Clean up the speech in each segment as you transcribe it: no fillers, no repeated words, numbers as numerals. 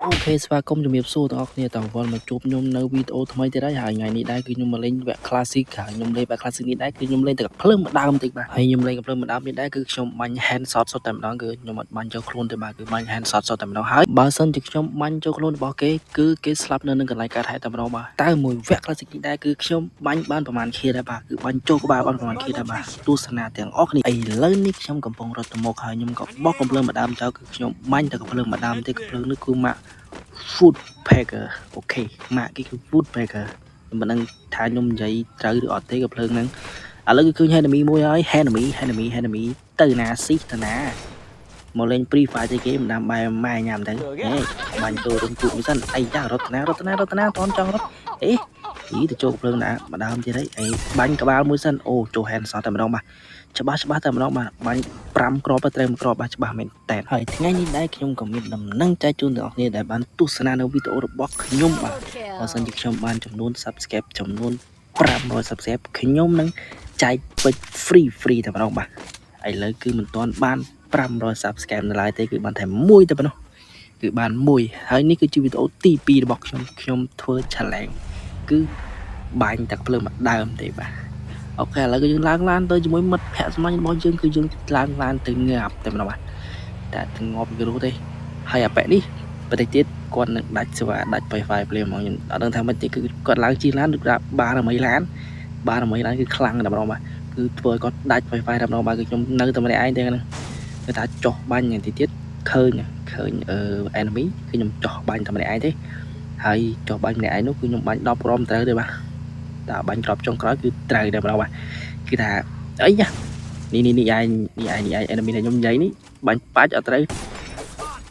OK ស្វាគមន៍ជំរាបសួរទាំងអស់គ្នាតើវល់មកជួបខ្ញុំនៅវីដេអូថ្មីទៀតហើយថ្ងៃនេះដែរគឺខ្ញុំមកលេងវគ្គ Classic ហើយខ្ញុំលេងវគ្គ Classic នេះដែរគឺខ្ញុំលេងតែភ្លើងម្ដងតិចបាទហើយខ្ញុំលេងភ្លើងម្ដងនេះដែរគឺខ្ញុំបាញ់ hand shot សុទ្ធតែម្ដងគឺខ្ញុំអត់បាញ់ចូលខ្លួនទេបាទគឺបាញ់ hand shot សុទ្ធតែម្ដងហើយបើសិនជាខ្ញុំបាញ់ចូលខ្លួនរបស់គេគឺគេស្លាប់នៅនឹងកន្លែងកើតហេតុតែម្ដងបាទតើមួយវគ្គ Classic នេះដែរគឺខ្ញុំបាញ់បានប្រហែលខៀដែរបាទគឺបាញ់ចូលក្បាលបានប្រហែលខៀដែរបាទទស្សនាទាំងអស់គ្នាឥឡូវនេះខ្ញុំកំពុងរត់ទៅមុខហើយខ្ញុំក៏បោះកំភ្លើងម្ដងចោលគឺខ្ញុំបាញ់តែកំភ្លើងម្ដងទេកំភ្លើងនេះគឺម៉ាក់Food Packer អូខេម៉ាក់គេគឺ Food Packer ខ្ញុំមិនដឹងថាខ្ញុំនិយាយត្រូវឬអត់ទេក៏ភ្លើងហ្នឹងឥឡូវគឺឃើញ enemy មួយហើយ enemy ទៅណាស៊ីទៅណាមកលេង Free Fire ទេគេមិនដាំបែម៉ែញ៉ាំទៅហេបាញ់ចូលរំគូមួយសិនអីចារត់ណាតន់ចង់រត់អេទៅចូលភ្លើងណាម្ដងទៀតអីបាញ់ក្បាលមួយសិនអូចូល hand shot តែម្ដងបាទច្បាស់តែម្ដងបាទបាញ់5គ្រាប់ទៅត្រូវ1គ្រាប់បាទច្បាស់មែនតើហើយថ្ងៃនេះដែរខ្ញុំក៏មានដំណឹងចែកជូនដល់អ្នកគ្នាដែលបានទស្សនានៅវីដេអូរបស់ខ្ញុំបាទបើសិនជាខ្ញុំបានចំនួន Subscribe ចំនួន500 Subscribe ខ្ញុំនឹងចែកពេជ្រ free តែម្ដងបាទឥឡូវគឺមិនទាន់បាន500 Subscribe នៅឡើយទេគឺបានតែមួយតែប៉ុណ្ណោះគឺបានមួយហើយនេះគឺជាវីដេអូទី2របស់ខ្ញុំធ្វើ challenge គឺបាញ់តែភ្លើងមួយដើមទេបាទអូខេឥឡូវគឺយើងឡើងឡានទៅជាមួយមិត្តភ័ក្តិស្មាញរបស់យើងគឺយើងឡើងឡានទៅងាប់តែម្ដងបាទតែងាប់គឺទេហើយអាប៉ែនេះប្រទេសទៀតគាត់នឹងដាច់សេវាដាច់ Wi-Fi ភ្លាមហ្មងខ្ញុំអត់ដឹងថាមិនទេគឺគាត់ឡើងជិះឡានដូចថាបារមីឡានគឺខ្លាំងតែម្ដងបាទគឺធ្វើឲ្យគាត់ដាច់ Wi-Fi តែម្ដងបាទគឺខ្ញុំនៅតែម្នាក់ឯងទេហ្នឹងគឺថាចុះបាញ់យ៉ាងទៀតឃើញenemy គឺខ្ញុំចុះបាញ់តែម្នាក់ឯងទេហើយចុះបាញ់ម្នាក់ឯងនោះគឺខ្ញុំបាញ់10គ្រាប់ត្រូវទេបាទតែបាញ់គ្រាប់ចុងក្រោយគឺត្រូវតែម្ដងបាទគឺថាអីយ៉ានេះឯង enemy ដែលខ្ញុំនិយាយនេះបាញ់បាច់អត់ត្រូវ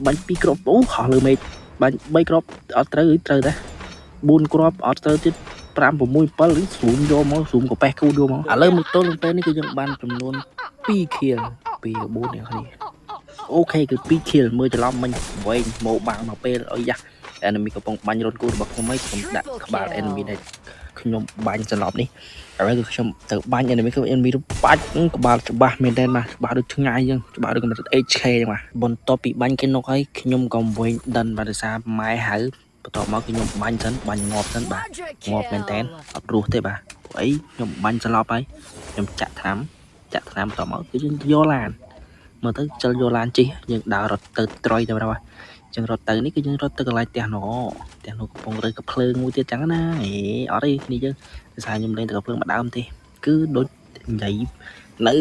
បាញ់2គ្រាប់អូហោះលើមេឃបាញ់3គ្រាប់អត់ត្រូវតែ4គ្រាប់អត់ត្រូវទៀត5 6 7ឬស្រូមយកមកស្រូមកប៉េះគូយកមកឥឡូវមកទល់នឹងពេលនេះគឺយើងបានចំនួន2 kill 2 4នេះគ្នាអូខេគឺ2 kill មើលច្រឡំមិញវែងមកបាំងមកពេលអីយ៉ា enemy កំពុងបាញ់រត់គូរបស់ខ្ញុំហើយខ្ញុំដាក់ក្បាល enemy ដែលខ្ញុំបាញ់សន្លប់នេះឥឡូវគឺខ្ញុំទៅបាញ់ enemy គឺ enemy បាច់ក្បាលច្បាស់មែនតើបាទច្បាស់ដូចឆ្ងាយអញ្ចឹងច្បាស់ដូចកម្រិត HK អញ្ចឹងបាទបន្ទាប់ពីបាញ់គេនុកហើយខ្ញុំក៏វែងដិនបាទដោយសារម៉ែហៅបន្ទាប់មកគឺខ្ញុំបាញ់សិនបាញ់ងាប់សិនបាទងាប់មែនតើអត់រស់ទេបាទព្រោះអីខ្ញុំបាញ់សន្លប់ហើយខ្ញុំចាក់ថ្នាំបន្ទាប់មកគឺយើងយកឡានមើលទៅចលយកឡានជិះយើងដើររត់ទៅត្រុយទៅបាទចឹងរត់ទៅនេះគឺយើងរត់ទៅកន្លែងផ្ទះនោះកំពុងរើកភ្លើងមួយទៀតចឹងណាអត់ទេគ្នាយើងដោយសារខ្ញុំលេងតែកភ្លើងម្ដងទេគឺដូចនិយាយនៅ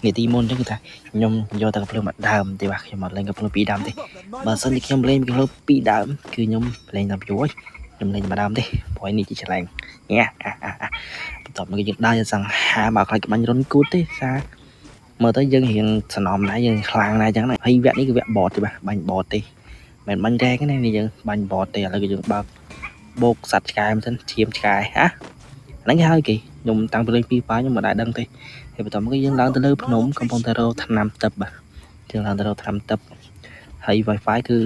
នាទីមុនចឹងគឺថាខ្ញុំយកតែកភ្លើងម្ដងទេបាទខ្ញុំអត់លេងកភ្លើង2ដើមទេបើសិនជាខ្ញុំលេងកភ្លើង2ដើមគឺខ្ញុំលេងតែយូរខ្ញុំលេងម្ដងទេព្រោះនេះជាឆ្លែងញ៉ាបន្ទាប់មកយើងដើរសង្ហាមកខ្លាចក្បាញ់រុនគូតទេសារមើលទៅយើងរៀងសំណំណាស់យើងខ្លាំងណាស់ចឹងណាហើយវគ្គនេះគឺវគ្គបតទេបាទបាញ់បតទេមិនបាញ់រែកទេនេះយើងបាញ់បតទេឥឡូវគឺយើងបើកបោកសัตว์ឆ្កែមិនសិនឈាមឆ្កែហ្នឹងគេហៅគេខ្ញុំតាំងពីលេងពីប៉ាខ្ញុំមិនដែលដឹងទេហើយបន្ទាប់មកយើងឡើងទៅលើភ្នំកំពុងតែរកថ្នាំទឹកបាទយើងឡើងទៅរកថ្នាំទឹកហើយ Wi-Fi គឺ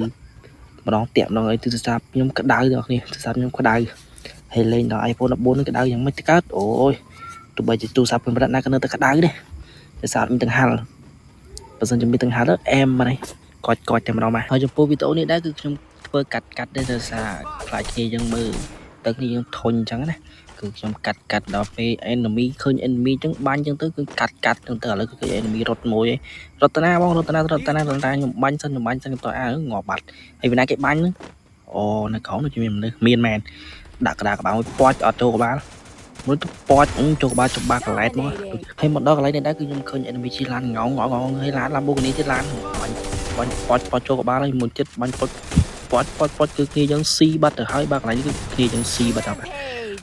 ម្ដងតាក់ម្ដងអីទូរស័ព្ទខ្ញុំក្តៅដល់គ្នាទូរស័ព្ទខ្ញុំក្តៅហើយលេងដល់ iPhone 14នឹងក្តៅយ៉ាងម៉េចទៅកើតអូយទោះបីជាទូរស័ព្ទខ្ញុំប្រឌិតណាក៏នៅតែក្តៅដែរដោយសារមានទាំងហាល់បើសិនជាមានទាំងហាល់អែមមកនេះគាត់តែម្ដងបាទហើយចំពោះវីដេអូនេះដែរគឺខ្ញុំធ្វើកាត់ទេដោយសារខ្លាចគ្នាយើងមើលទៅគ្នាយើងធុញអញ្ចឹងណាគឺខ្ញុំកាត់ដល់ពេល enemy ឃើញ enemy អញ្ចឹងបាញ់អញ្ចឹងទៅគឺកាត់អញ្ចឹងទៅឥឡូវគឺឃើញ enemy រត់មួយឯងរត់តាណាបងរត់តាណាខ្ញុំបាញ់សិនខ្ញុំទៅងាប់បាត់ហើយវិណាគេបាញ់ហ្នឹងអូនៅក្រោមដូចមានមនុស្សមានមែនដាក់ក្តារក្បាលមួយពាត់អត់ចូលក្បាលមួយទៅពាត់ចូលក្បាលច្បាស់កន្លែងមកហើយមកដល់កន្លែងនេះដែរគឺខ្ញុំឃើញ enemy ជិះឡានងងហើយឡាន Lamborghini ទៀតឡានបាញ់ពាត់ចូលក្បាលហើយមួយទៀតបាញ់ពាត់គឺគ្នាយើងស៊ីបាត់ទៅហើយបាទកន្លែងនេះគឺគ្នាយើងស៊ីបាត់ទៅបាទ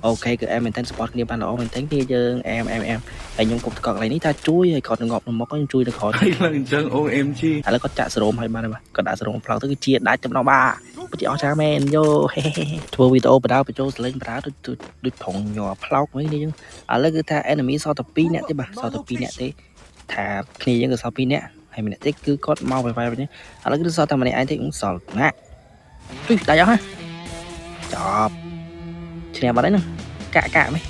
អូខេគឺអែមមែនតើ support គ្នាបានល្អមែនតើគ្នាយើងអែមហើយខ្ញុំគប់តកកន្លែងនេះថាជួយឲ្យគាត់ងាប់នៅមុខខ្ញុំជួយទៅគាត់ហើយឡើងអញ្ចឹង OMG ឥឡូវគាត់ចាក់សេរ៉ូមឲ្យបានបាទគាត់ដាក់សេរ៉ូមផ្លោកទៅគឺជាដាច់តែម្ដងបាទពិតជាអស្ចារ្យមែនយោធ្វើវីដេអូបដាបញ្ចូលសលេងបដាដូចប្រងញ័រផ្លោកវិញនេះយើងឥឡូវគឺថា enemy សល់តែ2នាក់ទេបាទសល់តែ2នាក់ទេថាគ្នាយើងក៏សល់2នាក់ហើយម្នាក់ទៀតគឺគាត់មក Wi-Fi វិញឥឡូវគឺសល់តែម្នាក់ឯងទេសល់ណាជុយដាច់អស់ហ៎ចប់ឈ្នះបាត់ហើយហ្នឹងកាក់មែន